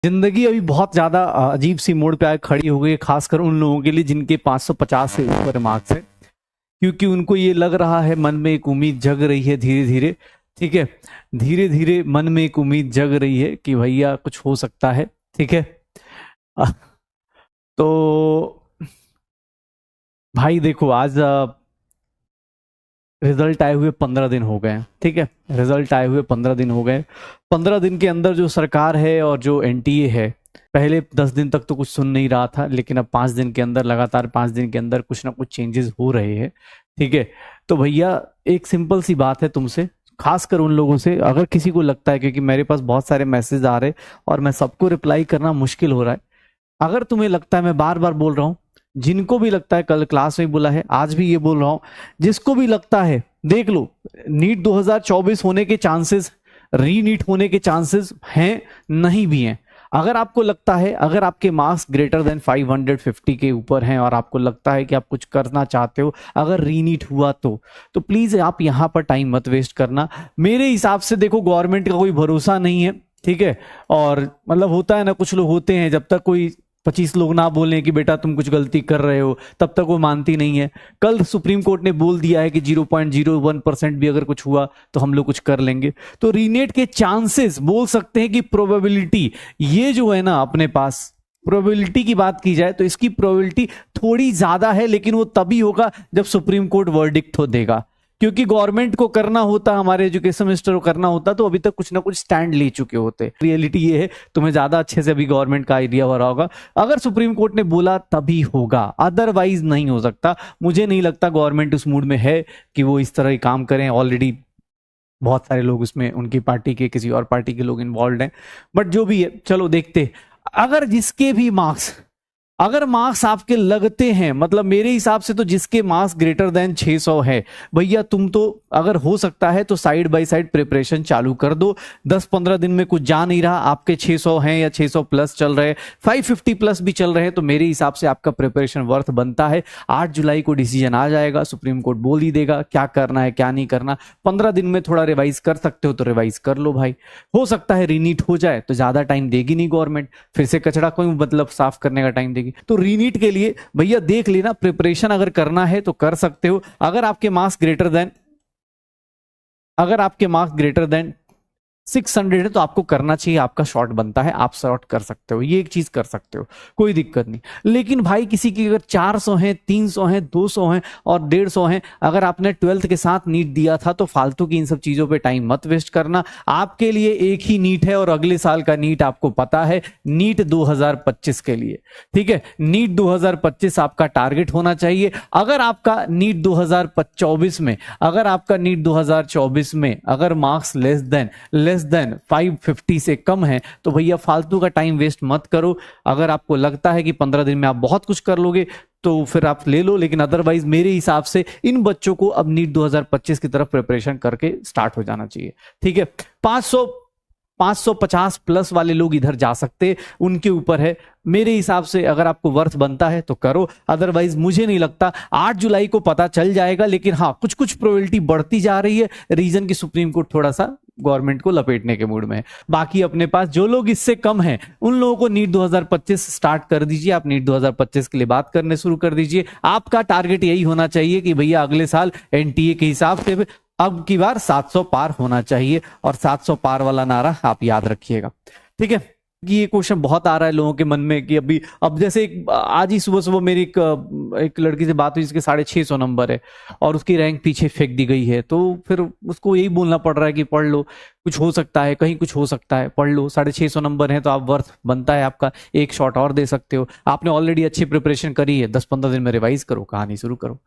जिंदगी अभी बहुत ज्यादा अजीब सी मोड़ पे आके खड़ी हो गई है, खासकर उन लोगों के लिए जिनके 550 से ऊपर मार्क्स है, क्योंकि उनको ये लग रहा है, मन में एक उम्मीद जग रही है धीरे धीरे। ठीक है, धीरे धीरे मन में एक उम्मीद जग रही है कि भैया कुछ हो सकता है। ठीक है, तो भाई देखो, आज रिजल्ट आए हुए 15 दिन हो गए। ठीक है, रिजल्ट आए हुए 15 दिन हो गए। 15 दिन के अंदर जो सरकार है और जो एनटीए है, पहले 10 दिन तक तो कुछ सुन नहीं रहा था, लेकिन अब 5 दिन के अंदर, लगातार 5 दिन के अंदर कुछ ना कुछ चेंजेस हो रहे हैं। ठीक है, तो भैया एक सिंपल सी बात है तुमसे, खासकर उन लोगों से, अगर किसी को लगता है, क्योंकि मेरे पास बहुत सारे मैसेज आ रहे और मैं सबको रिप्लाई करना मुश्किल हो रहा है, अगर तुम्हें लगता है, मैं बार बार बोल रहा हूं, जिनको भी लगता है, कल क्लास में बोला है, आज भी ये बोल रहा हूं, जिसको भी लगता है, देख लो, नीट 2024 होने के चांसेस, रीनीट होने के चांसेस हैं, नहीं भी हैं। अगर आपको लगता है, अगर आपके मार्क्स ग्रेटर देन 550 के ऊपर हैं और आपको लगता है कि आप कुछ करना चाहते हो, अगर रीनीट हुआ तो प्लीज आप यहां पर टाइम मत वेस्ट करना। मेरे हिसाब से देखो, गवर्नमेंट का कोई भरोसा नहीं है। ठीक है, और मतलब होता है ना, कुछ लोग होते हैं, जब तक कोई 25 लोग ना बोलें कि बेटा तुम कुछ गलती कर रहे हो, तब तक वो मानती नहीं है। कल सुप्रीम कोर्ट ने बोल दिया है कि 0.01% भी अगर कुछ हुआ तो हम लोग कुछ कर लेंगे। तो रीनेट के चांसेस, बोल सकते हैं कि प्रोबेबिलिटी, ये जो है ना, अपने पास प्रोबेबिलिटी की बात की जाए तो इसकी प्रोबेबिलिटी थोड़ी ज्यादा है, लेकिन वो तभी होगा जब सुप्रीम कोर्ट वर्डिक्ट हो देगा। क्योंकि गवर्नमेंट को करना होता, हमारे एजुकेशन मिनिस्टर को करना होता, तो अभी तक कुछ ना कुछ स्टैंड ले चुके होते। रियलिटी ये है, तुम्हें ज्यादा अच्छे से अभी गवर्नमेंट का आइडिया हो रहा होगा। अगर सुप्रीम कोर्ट ने बोला तभी होगा, अदरवाइज नहीं हो सकता। मुझे नहीं लगता गवर्नमेंट उस मूड में है कि वो इस तरह काम करें। ऑलरेडी बहुत सारे लोग उसमें, उनकी पार्टी के, किसी और पार्टी के लोग इन्वॉल्व हैं। बट जो भी है, चलो देखते। अगर जिसके भी मार्क्स, अगर मार्क्स आपके लगते हैं, मतलब मेरे हिसाब से तो जिसके मार्क्स ग्रेटर देन 600 है, भैया तुम तो, अगर हो सकता है तो साइड बाय साइड प्रिपरेशन चालू कर दो। 10-15 दिन में कुछ जा नहीं रहा, आपके 600 हैं या 600 प्लस चल रहे हैं, 550 प्लस भी चल रहे हैं, तो मेरे हिसाब से आपका प्रिपरेशन वर्थ बनता है। 8 जुलाई को डिसीजन आ जाएगा, सुप्रीम कोर्ट बोल ही देगा क्या करना है क्या नहीं करना। 15 दिन में थोड़ा रिवाइज कर सकते हो तो रिवाइज कर लो भाई। हो सकता है रीनीट हो जाए तो ज्यादा टाइम देगी नहीं गवर्नमेंट, फिर से कचरा कोई मतलब साफ करने का टाइम देगी। तो रीनीट के लिए भैया देख लेना, प्रिपरेशन अगर करना है तो कर सकते हो। अगर आपके मार्क्स ग्रेटर देन 600 है तो आपको करना चाहिए, आपका शॉर्ट बनता है, आप शॉर्ट कर सकते हो, ये एक चीज कर सकते हो, कोई दिक्कत नहीं। लेकिन भाई किसी की अगर 400 है, 300 है, 200 है और 150 है, अगर आपने 12th के साथ नीट दिया था तो फालतू की इन सब चीजों पे टाइम मत वेस्ट करना। आपके लिए एक ही नीट है और अगले साल का नीट आपको पता है, नीट 2025 के लिए। ठीक है, नीट 2025 आपका टारगेट होना चाहिए। अगर आपका नीट 2024 में, अगर मार्क्स लेस देन 550 से कम है तो भैया फालतू का टाइम वेस्ट मत करो। अगर आपको लगता है कि 15 दिन में आप बहुत कुछ कर लोगे तो फिर आप ले लो, लेकिन अदरवाइज मेरे हिसाब से इन बच्चों को अब नीट 2025 की तरफ प्रिपरेशन करके स्टार्ट हो जाना चाहिए। ठीक है, 550 प्लस वाले लोग इधर जा सकते, उनके ऊपर है। मेरे हिसाब से अगर आपको वर्थ बनता है तो करो, अदरवाइज मुझे नहीं लगता। 8 जुलाई को पता चल जाएगा, लेकिन हाँ, कुछ कुछ प्रोबेबिलिटी बढ़ती जा रही है, रीजन की सुप्रीम कोर्ट थोड़ा सा गवर्नमेंट को लपेटने के मूड में है। बाकी अपने पास जो लोग इससे कम हैं, उन लोगों को नीट 2025 स्टार्ट कर दीजिए। आप नीट 2025 के लिए बात करने शुरू कर दीजिए। आपका टारगेट यही होना चाहिए कि भैया अगले साल एनटीए के हिसाब से अब की बार 700 पार होना चाहिए, और 700 पार वाला नारा आप याद रखिएगा। ठीक है, कि ये क्वेश्चन बहुत आ रहा है लोगों के मन में कि अब जैसे आज ही सुबह सुबह मेरी एक लड़की से बात हुई जिसके 650 नंबर है और उसकी रैंक पीछे फेंक दी गई है, तो फिर उसको यही बोलना पड़ रहा है कि पढ़ लो, कुछ हो सकता है, कहीं कुछ हो सकता है, पढ़ लो। 650 नंबर है तो आप वर्थ बनता है आपका, एक शॉट और दे सकते हो। आपने ऑलरेडी अच्छी प्रिपरेशन करी है, 10-15 दिन में रिवाइज करो, कहानी शुरू करो।